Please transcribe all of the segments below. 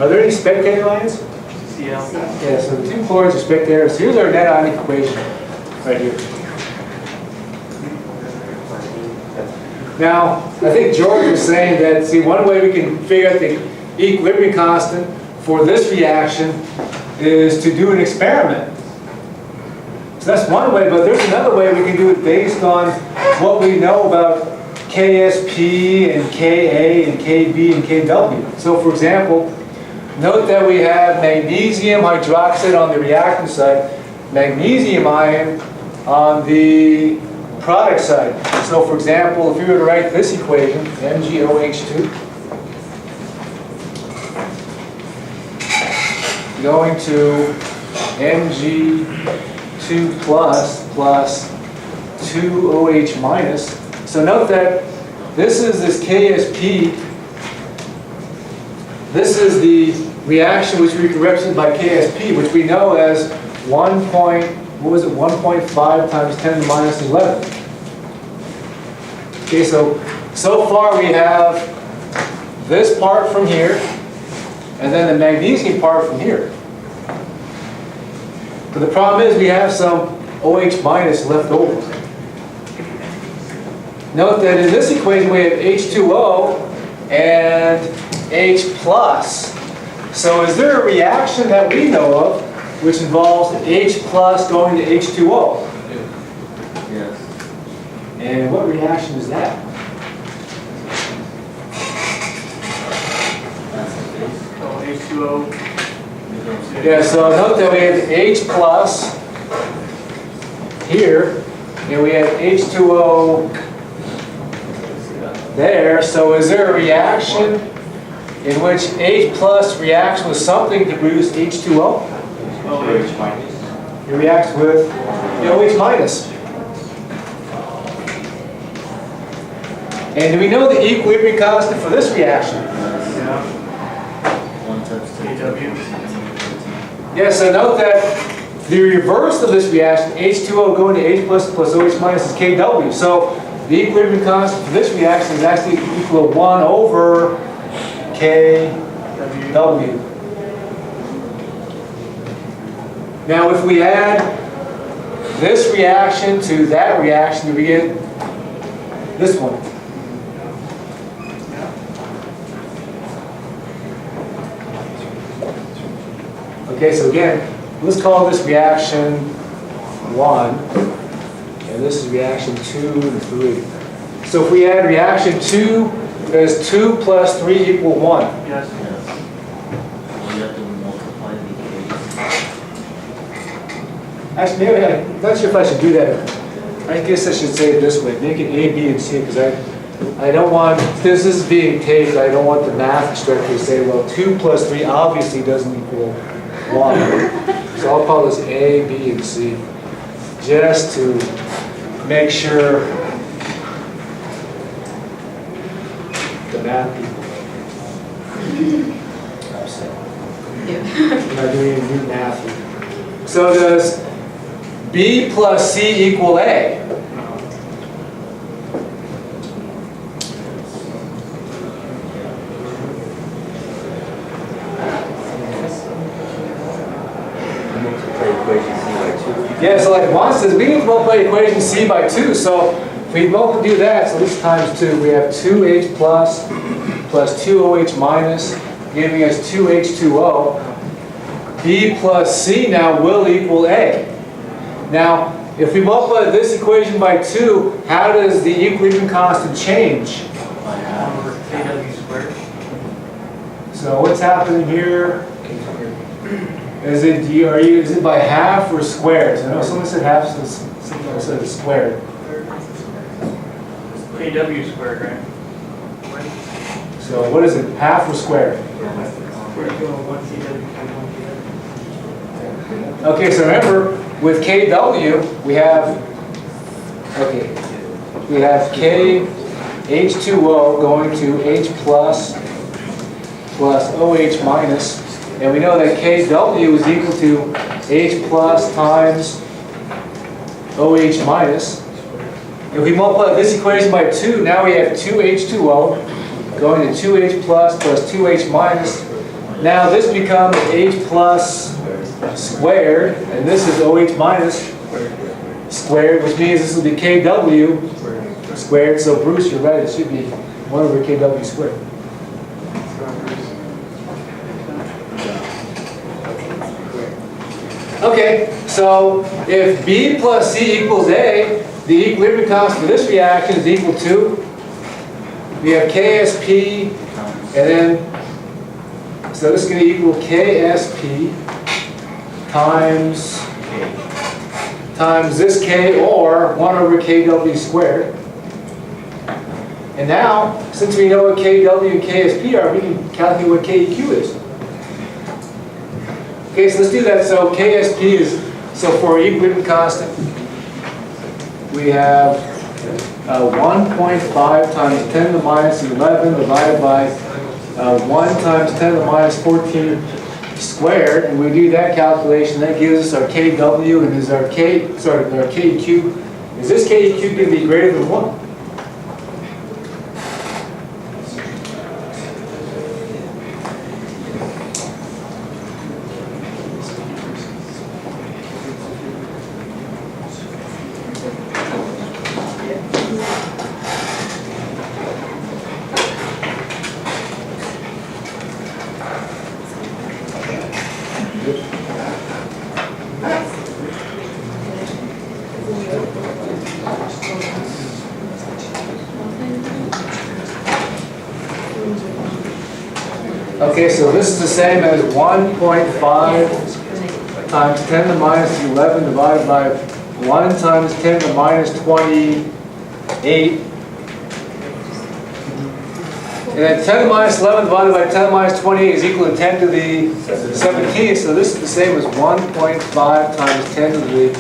Are there any spectator ions? Cl. Yeah, so the 2 chlorines are spectators. Here's our net ionic equation right here. Now, I think George was saying that, see, one way we can figure out the equilibrium constant for this reaction is to do an experiment. So that's one way, but there's another way we can do it based on what we know about KSP and Ka and Kb and Kw. So for example, note that we have magnesium hydroxide on the reactant side, magnesium ion on the product side. So for example, if we were to write this equation, MgOH2, going to Mg2 plus 2OH minus. So note that this is this KSP. This is the reaction which we can represent by KSP, which we know as 1.5 times 10 to the minus 11. Okay, so far we have this part from here, and then the magnesium part from here. But the problem is we have some OH minus left over. Note that in this equation we have H2O and H plus. So is there a reaction that we know of which involves H plus going to H2O? Yes. And what reaction is that? So H2O. Yeah, so note that we have H plus here, and we have H2O there. So is there a reaction in which H plus reacts with something to produce H2O? OH minus. It reacts with the OH minus. And do we know the equilibrium constant for this reaction? Yeah. 1 times Kw. Yeah, so note that the reverse of this reaction, H2O going to H plus plus OH minus, is Kw. So the equilibrium constant for this reaction is actually equal to 1 over Kw. Now if we add this reaction to that reaction, do we get this one? Okay, so again, let's call this reaction 1, and this is reaction 2 and 3. So if we add reaction 2, does 2 plus 3 equal 1? Yes. Yes. We have to multiply the A's. Actually, maybe I'm not sure if I should do that. I guess I should say it this way, make it A, B, and C, because I don't want, this is being taped, I don't want the math instructor to say, well, 2 plus 3 obviously doesn't equal 1. So I'll call this A, B, and C, just to make sure the math people are upset. We're not doing any new math here. So does B plus C equal A? Yeah, so like one says we need to multiply equation C by 2. So if we do that, so this times 2, we have 2H plus 2OH minus, giving us 2H2O. B plus C now will equal A. Now, if we multiply this equation by 2, how does the equilibrium constant change? 1 over Kw squared. So what's happening here? Is it by half or squared? So I know someone said half, so someone said it's squared. Kw squared, right? So what is it? Half or squared? Okay, so remember with Kw we have H2O going to H plus OH minus. And we know that Kw is equal to H plus times OH minus. If we multiply this equation by 2, now we have 2H2O going to 2H plus 2H minus. Now this becomes H plus squared, and this is OH minus squared, which means this will be KW squared. So Bruce, you're right, it should be 1 over KW squared. Okay, so if B plus C equals A, the equilibrium constant for this reaction is equal to, we have KSP, and then, so this is going to equal KSP times this K, or 1 over KW squared. And now, since we know what KW and KSP are, we can calculate what KEQ is. Okay, so let's do that. So KSP is, so for equilibrium constant, we have 1.5 times 10 to the minus 11 divided by 1 times 10 to the minus 14 squared. And we do that calculation, that gives us our KW, and is our KEQ, is this KEQ going to be greater than 1? Okay, so this is the same as 1.5 times 10 to the minus 11 divided by 1 times 10 to the minus 28. And then 10 to the minus 11 divided by 10 to the minus 28 is equal to 10 to the 17. So this is the same as 1.5 times 10 to the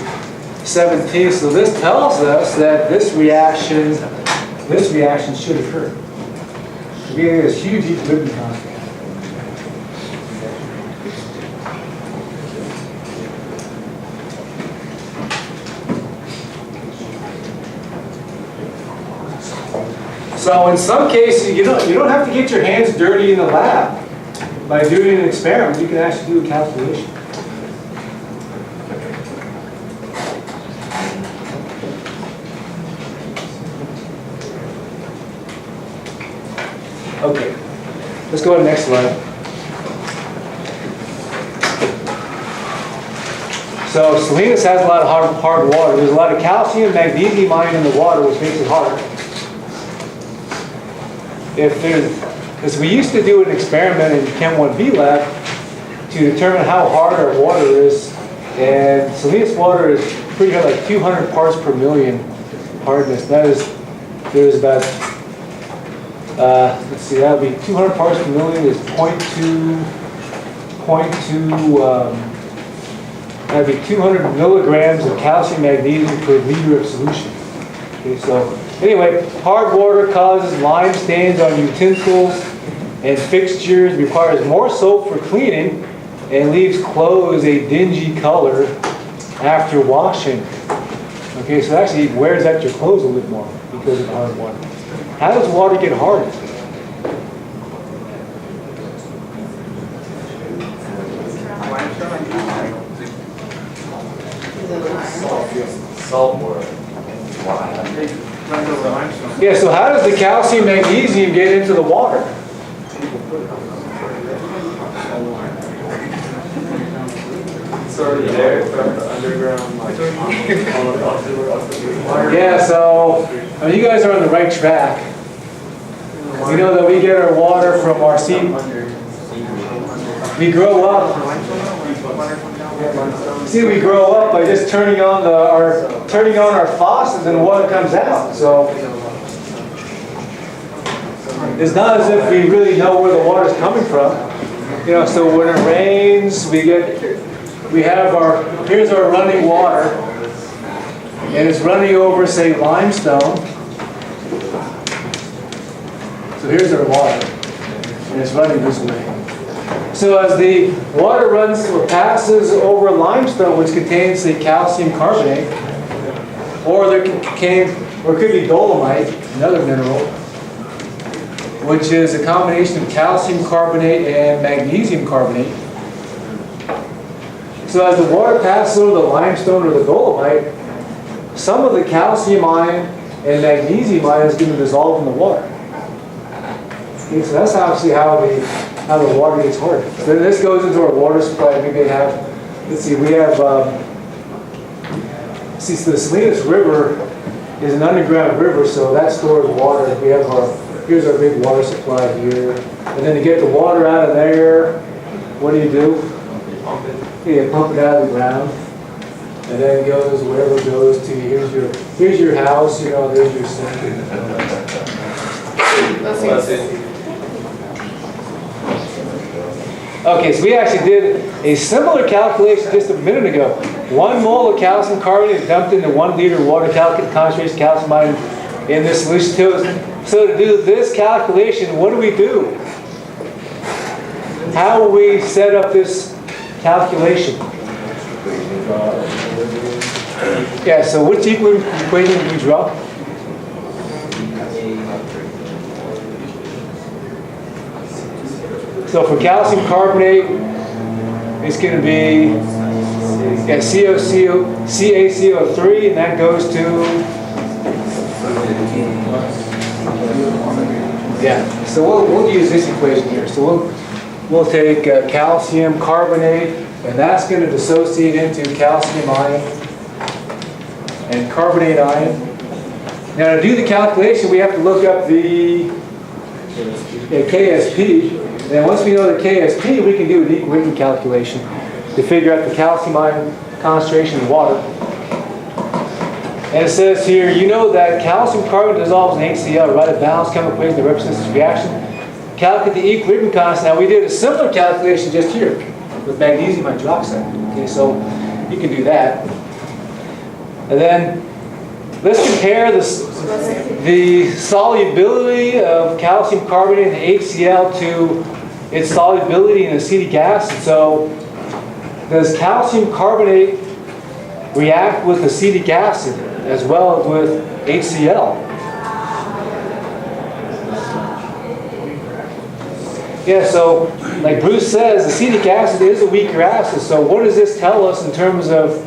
17. So this tells us that this reaction should occur. We're getting this huge equilibrium constant. So in some cases, you don't have to get your hands dirty in the lab by doing an experiment. You can actually do a calculation. Okay, let's go to the next slide. So Salinas has a lot of hard water. There's a lot of calcium and magnesium ion in the water, which makes it hard. Because we used to do an experiment in Chem1B lab to determine how hard our water is, and Salinas water is pretty hard, like 200 parts per million hardness. That is, there's about, let's see, that would be 200 parts per million is 0.2, that'd be 200 milligrams of calcium magnesium per liter of solution. Okay, so anyway, hard water causes lime stains on utensils and fixtures, requires more soap for cleaning, and leaves clothes a dingy color after washing. Okay, so it actually wears out your clothes a little bit more because of the hard water. How does water get hard? Salt water. Yeah, so how does the calcium magnesium get into the water? It's already there from the underground. Yeah, so I mean, you guys are on the right track. We know that we get our water from our sea. We grow up. See, we grow up by just turning on our faucets and water comes out. So it's not as if we really know where the water's coming from. You know, so when it rains, here's our running water, and it's running over, say, limestone. So here's our water, and it's running this way. So as the water runs or passes over limestone, which contains, say, calcium carbonate, or it could be dolomite, another mineral. which is a combination of calcium carbonate and magnesium carbonate. So as the water passes over the limestone or the dolomite, some of the calcium ion and magnesium ion is going to dissolve in the water. Okay, so that's obviously how the water gets hard. So this goes into our water supply. We may have, let's see, we have, see, so the Salinas River is an underground river, so that stores water. We have here's our big water supply here. And then to get the water out of there, what do? You pump it out of the ground. And then it goes wherever it goes to. Here's your house, you know, there's your sink. That's it. Okay, so we actually did a similar calculation just a minute ago. 1 mole of calcium carbonate is dumped into 1 liter water concentration calcium ion in this solution. So to do this calculation, what do? How will we set up this calculation? Yeah, so which equilibrium equation do we draw? So for calcium carbonate, it's going to be CaCO3, and that goes to, yeah. So we'll use this equation here. So we'll take calcium carbonate, and that's going to dissociate into calcium ion and carbonate ion. Now to do the calculation, we have to look up the KSP. And once we know the KSP, we can do an equilibrium calculation to figure out the calcium ion concentration in water. And it says here, you know that calcium carbonate dissolves in HCl, write a balanced chemical equation that represents this reaction. Calculate the equilibrium constant. Now we did a similar calculation just here with magnesium hydroxide. Okay, so you can do that. And then let's compare the solubility of calcium carbonate in HCl to its solubility in acetic acid. So does calcium carbonate react with acetic acid as well as with HCl? Yeah, so like Bruce says, acetic acid is a weaker acid. So what does this tell us in terms of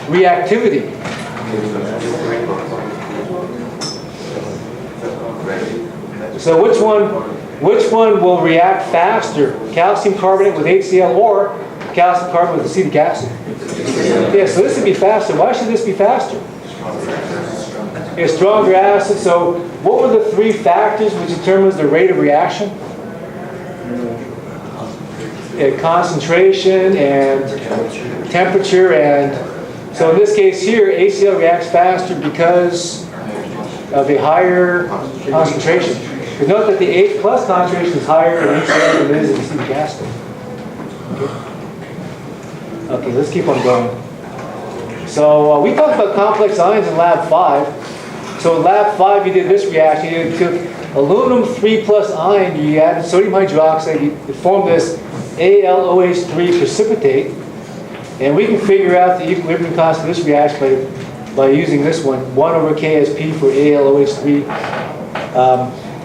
reactivity? So which one will react faster? Calcium carbonate with HCl or calcium carbonate with acetic acid? Yeah, so this would be faster. Why should this be faster? A stronger acid. So what were the 3 factors which determines the rate of reaction? Yeah, concentration and temperature, and so in this case here, HCl reacts faster because of a higher concentration. But note that the H plus concentration is higher in HCl than it is in acetic acid. Okay, let's keep on going. So we talked about complex ions in lab 5. So in lab 5 you did this reaction. You took aluminum 3 plus ion, you added sodium hydroxide, you formed this AlOH3 precipitate, and we can figure out the equilibrium constant of this reaction by using this one, 1 over KSP for AlOH3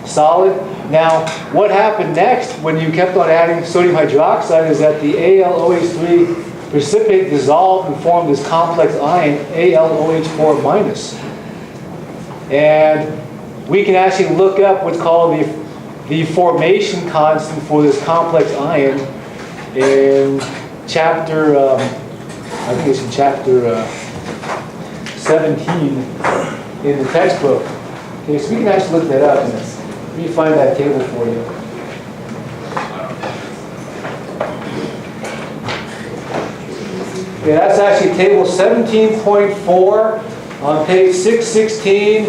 solid. Now, what happened next when you kept on adding sodium hydroxide is that the AlOH3 precipitate dissolved and formed this complex ion, AlOH4 minus. And we can actually look up what's called the formation constant for this complex ion in chapter, I think it's in chapter 17 in the textbook. Okay, so we can actually look that up, and let me find that table for you. Yeah, that's actually table 17.4 on page 616,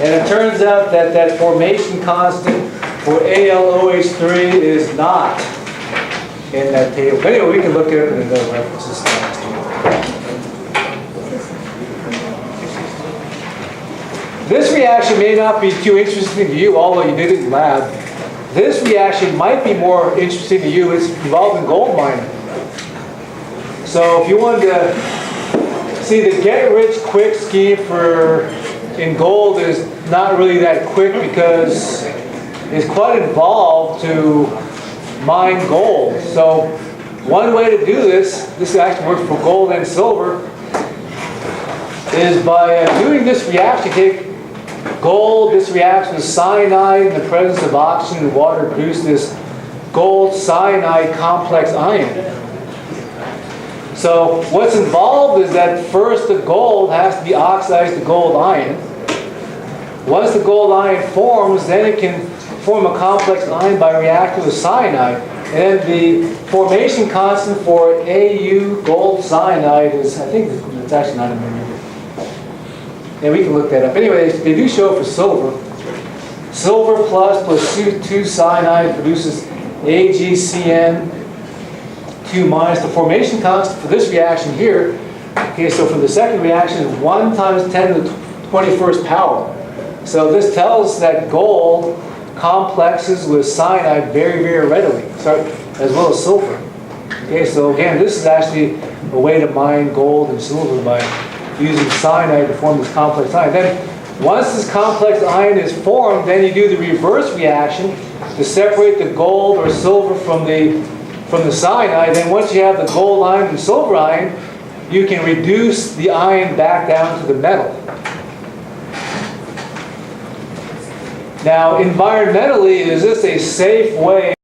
and it turns out that that formation constant for AlOH3 is not in that table. But anyway, we can look it up in another references. This reaction may not be too interesting to you, although you did it in lab. This reaction might be more interesting to you. It's involved in gold mining. So if you wanted to see the get-rich-quick scheme in gold is not really that quick because is quite involved to mine gold. So one way to do this actually works for gold and silver, is by doing this reaction. Take gold, this reacts with cyanide in the presence of oxygen and water, produce this gold cyanide complex ion. So what's involved is that first the gold has to be oxidized to gold ion. Once the gold ion forms, then it can form a complex ion by reacting with cyanide. And the formation constant for Au gold cyanide is, I think it's actually not in there. Yeah, we can look that up. Anyway, they do show it for silver. Silver plus 2 cyanide produces AgCN2 minus. The formation constant for this reaction here, okay, so for the second reaction is 1 times 10 to the 21st power. So this tells us that gold complexes with cyanide very, very readily, as well as silver. Okay, so again, this is actually a way to mine gold and silver by using cyanide to form this complex ion. Then, once this complex ion is formed, then you do the reverse reaction to separate the gold or silver from the cyanide. Then once you have the gold ion and silver ion, you can reduce the ion back down to the metal. Now, environmentally, is this a safe way